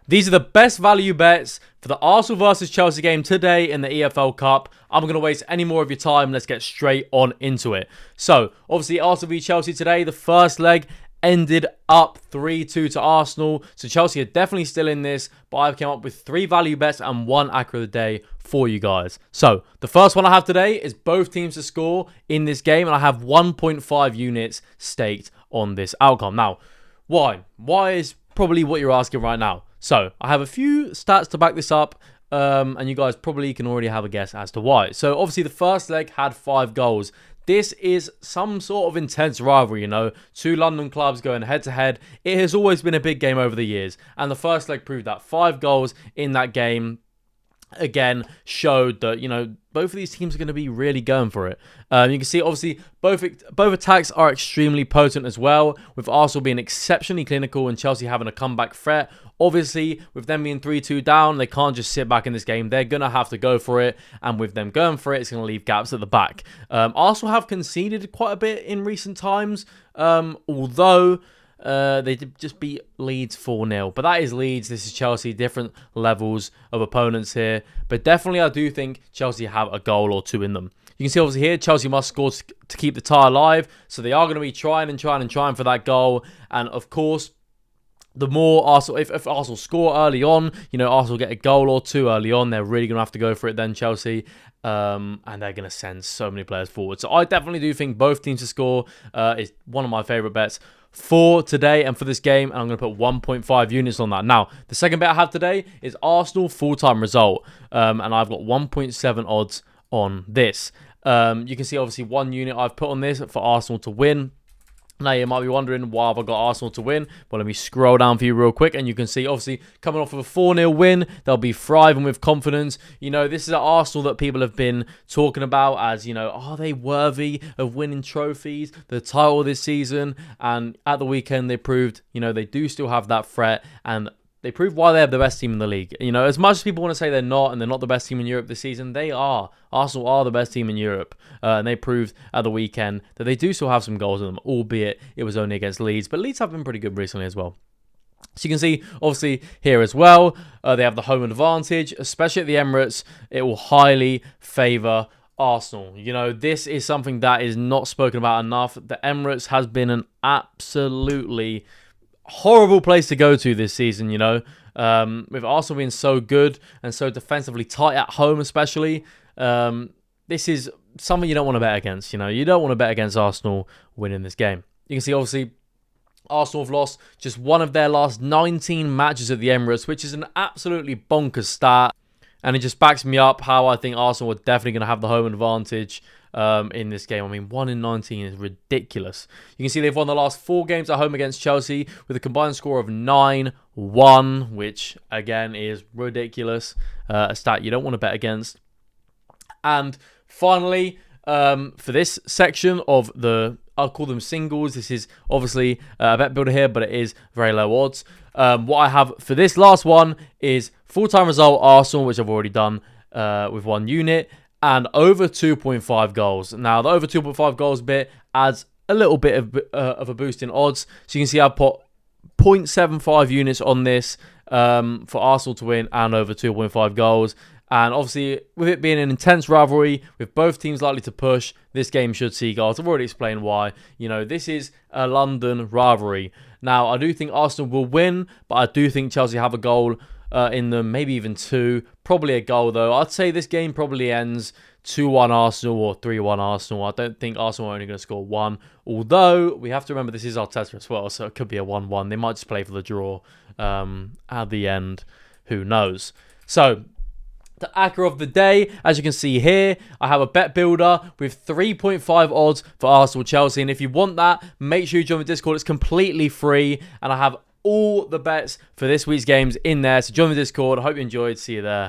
These are the best value bets for the Arsenal versus Chelsea game today in the EFL Cup. I'm not going to waste any more of your time. Let's get straight on into it. So, obviously, Arsenal v Chelsea today. The first leg ended up 3-2 to Arsenal. So, Chelsea are definitely still in this. But I've come up with 3 value bets and 1 accurate of the day for you guys. So, the first one I have today is both teams to score in this game. And I have 1.5 units staked on this outcome. Now, why? Why is probably what you're asking right now. So, I have a few stats to back this up, and you guys probably can already have a guess as to why. So, obviously, the first leg had 5 goals. This is some sort of intense rivalry, you know. 2 London clubs going head-to-head. It has always been a big game over the years, and the first leg proved that. 5 goals in that game, again, showed that, you know, both of these teams are going to be really going for it. You can see, obviously, both attacks are extremely potent as well, with Arsenal being exceptionally clinical and Chelsea having a comeback threat. Obviously, with them being 3-2 down, they can't just sit back in this game. They're going to have to go for it, and with them going for it, it's going to leave gaps at the back. Arsenal have conceded quite a bit in recent times, although they did just beat Leeds 4-0. But that is Leeds. This is Chelsea. Different levels of opponents here. But definitely, I do think Chelsea have a goal or 2 in them. You can see obviously here, Chelsea must score to keep the tie alive. So they are going to be trying for that goal. And of course, the more Arsenal, if Arsenal score early on, you know, Arsenal get a goal or 2 early on, they're really going to have to go for it then, Chelsea. And they're going to send so many players forward. So I definitely do think both teams to score is one of my favourite bets for today and for this game. And I'm going to put 1.5 units on that. Now, the second bet I have today is Arsenal full-time result. And I've got 1.7 odds on this. You can see obviously 1 unit I've put on this for Arsenal to win. Now, you might be wondering, why have I got Arsenal to win? Well, let me scroll down for you real quick, and you can see, obviously, coming off of a 4-0 win, they'll be thriving with confidence. You know, this is an Arsenal that people have been talking about as, you know, are they worthy of winning trophies, the title this season? And at the weekend, they proved, you know, they do still have that threat, and they proved why they're the best team in the league. You know, as much as people want to say they're not, and they're not the best team in Europe this season, they are. Arsenal are the best team in Europe. And they proved at the weekend that they do still have some goals in them, albeit it was only against Leeds. But Leeds have been pretty good recently as well. So you can see, obviously, here as well, they have the home advantage, especially at the Emirates. It will highly favour Arsenal. You know, this is something that is not spoken about enough. The Emirates has been an absolutely horrible place to go to this season, you know, with Arsenal being so good and so defensively tight at home, especially. This is something you don't want to bet against, you know. You don't want to bet against Arsenal winning this game. You can see, obviously, Arsenal have lost just 1 of their last 19 matches at the Emirates, which is an absolutely bonkers stat. And it just backs me up how I think Arsenal are definitely going to have the home advantage in this game. I mean, 1 in 19 is ridiculous. You can see they've won the last 4 games at home against Chelsea with a combined score of 9-1, which, again, is ridiculous. A stat you don't want to bet against. And finally, for this section of the, I'll call them singles. This is obviously a bet builder here, but it is very low odds. What I have for this last one is full-time result Arsenal, which I've already done with 1 unit, and over 2.5 goals. Now, the over 2.5 goals bit adds a little bit of a boost in odds. So you can see I've put 0.75 units on this for Arsenal to win and over 2.5 goals. And obviously, with it being an intense rivalry, with both teams likely to push, this game should see goals. I've already explained why. You know, this is a London rivalry. Now, I do think Arsenal will win, but I do think Chelsea have a goal in them, maybe even 2. Probably a goal, though. I'd say this game probably ends 2-1 Arsenal or 3-1 Arsenal. I don't think Arsenal are only going to score 1. Although, we have to remember this is Arteta as well, so it could be a 1-1. They might just play for the draw at the end. Who knows? So, the acca of the day, as you can see here, I have a bet builder with 3.5 odds for Arsenal Chelsea. And if you want that, make sure you join the Discord. It's completely free. And I have all the bets for this week's games in there. So join the Discord. I hope you enjoyed. See you there.